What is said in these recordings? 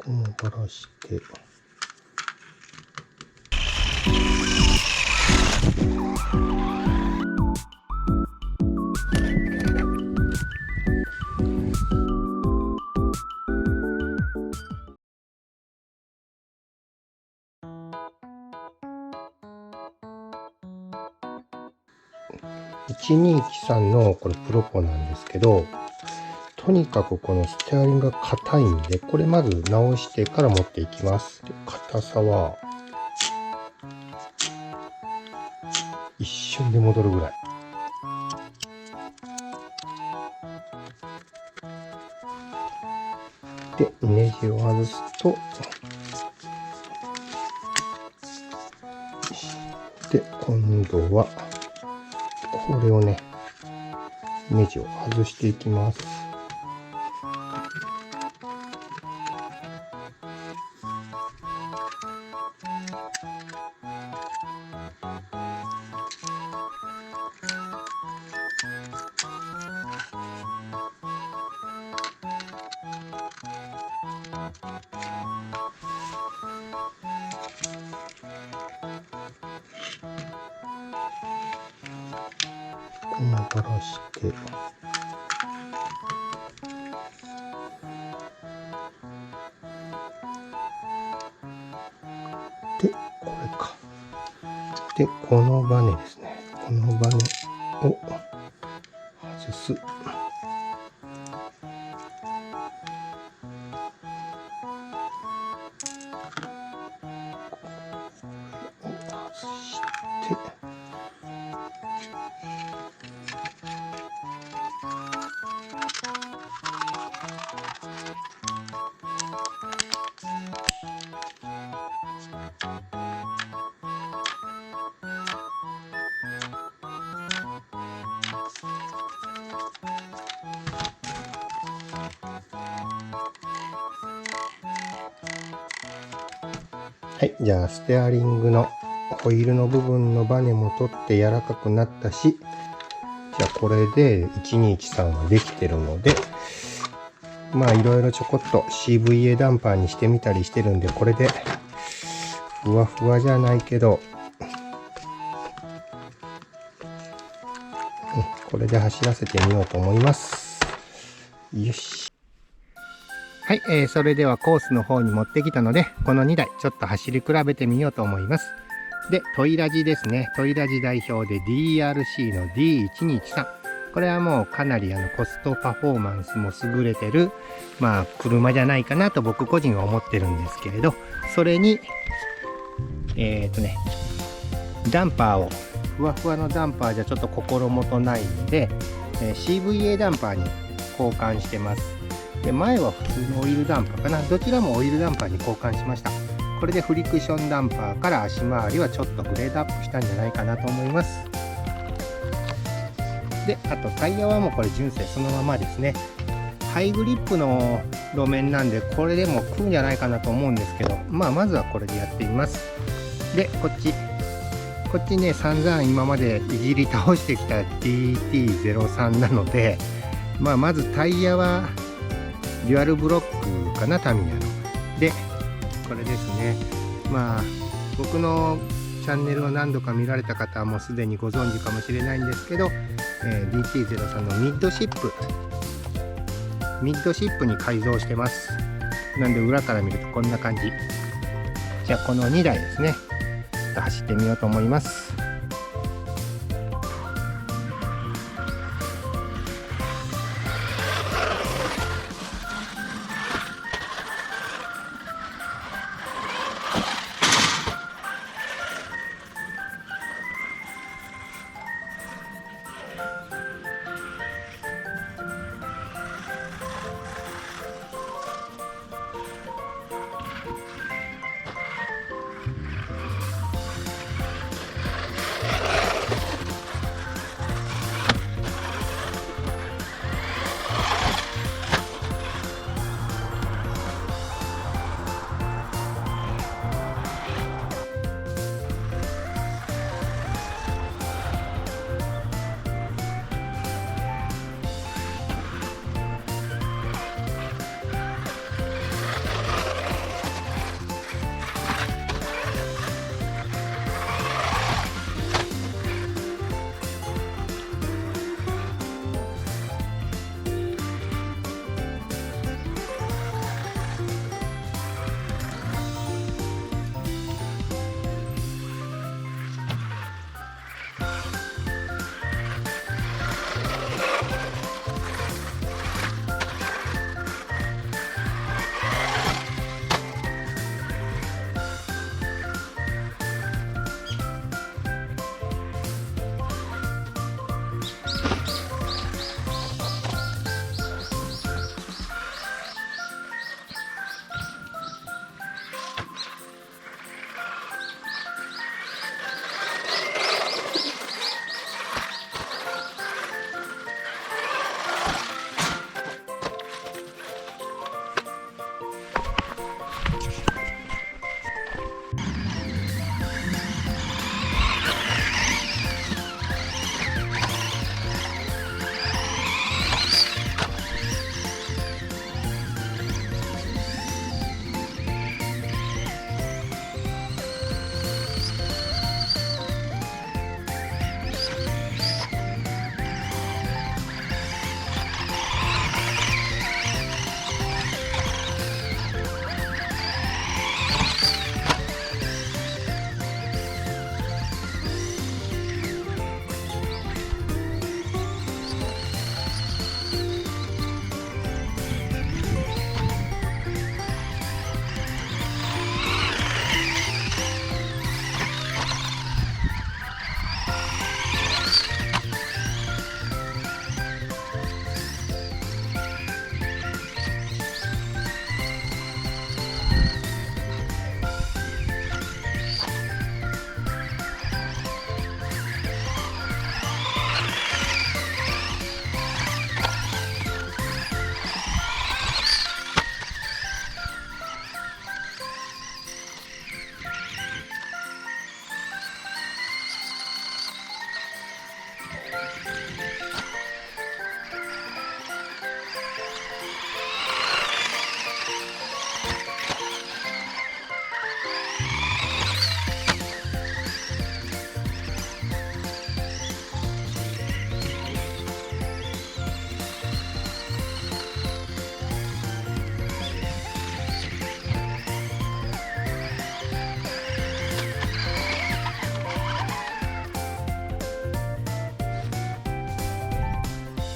垂らして、123のこれプロポなんですけど、とにかくこのステアリングが硬いんで、これまず直してから持っていきます。で、硬さは一瞬で戻るぐらい。で、ネジを外すと、で、今度はこれをね、ネジを外していきます。垂らして、で、これか。で、このバネですね。このバネを外す。はい、じゃあステアリングのホイールの部分のバネも取って柔らかくなったし、じゃあこれで1213はできてるので、まあいろいろちょこっと CVA ダンパーにしてみたりしてるんで、これでふわふわじゃないけど、これで走らせてみようと思います。よし。はい、それではコースの方に持ってきたので、この2台ちょっと走り比べてみようと思います。で、トイラジですね。トイラジ代表で DRC の D1213。これはもうかなりコストパフォーマンスも優れてる、まあ車じゃないかなと僕個人は思ってるんですけれど、それに、ダンパーを、ふわふわのダンパーじゃちょっと心もとないんで、CVA ダンパーに交換してます。で、前は普通のオイルダンパーかな。どちらもオイルダンパーに交換しました。これでフリクションダンパーから足回りはちょっとグレードアップしたんじゃないかなと思います。で、あとタイヤはもうこれ純正そのままですね。ハイグリップの路面なんでこれでも食うんじゃないかなと思うんですけど、まあまずはこれでやってみます。で、こっちね、散々今までいじり倒してきた TT03 なので、まあまずタイヤはデュアルブロックかな、タミヤの。で、これですね。まあ僕のチャンネルを何度か見られた方はもうすでにご存知かもしれないんですけど、DT03 のミッドシップに改造してます。なんで裏から見るとこんな感じ。じゃあこの2台ですね、走ってみようと思います。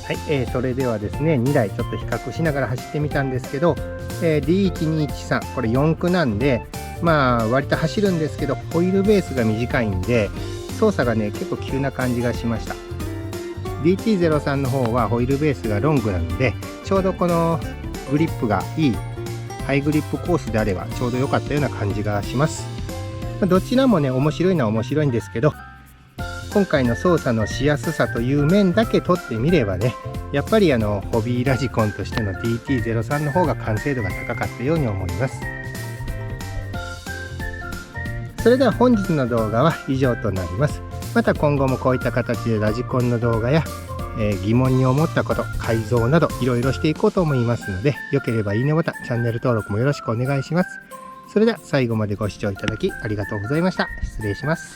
はい、それではですね、2台ちょっと比較しながら走ってみたんですけど、D1213、これ4駆なんで、まあ割と走るんですけど、ホイールベースが短いんで、操作がね、結構急な感じがしました。DT03 の方はホイールベースがロングなので、ちょうどこのグリップがいい、ハイグリップコースであればちょうど良かったような感じがします。どちらもね、面白いのは面白いんですけど、今回の操作のしやすさという面だけ取ってみればね、やっぱりホビーラジコンとしての DT03 の方が完成度が高かったように思います。それでは本日の動画は以上となります。また今後もこういった形でラジコンの動画や、疑問に思ったこと、改造などいろいろしていこうと思いますので、よければいいねボタン、チャンネル登録もよろしくお願いします。それでは最後までご視聴いただきありがとうございました。失礼します。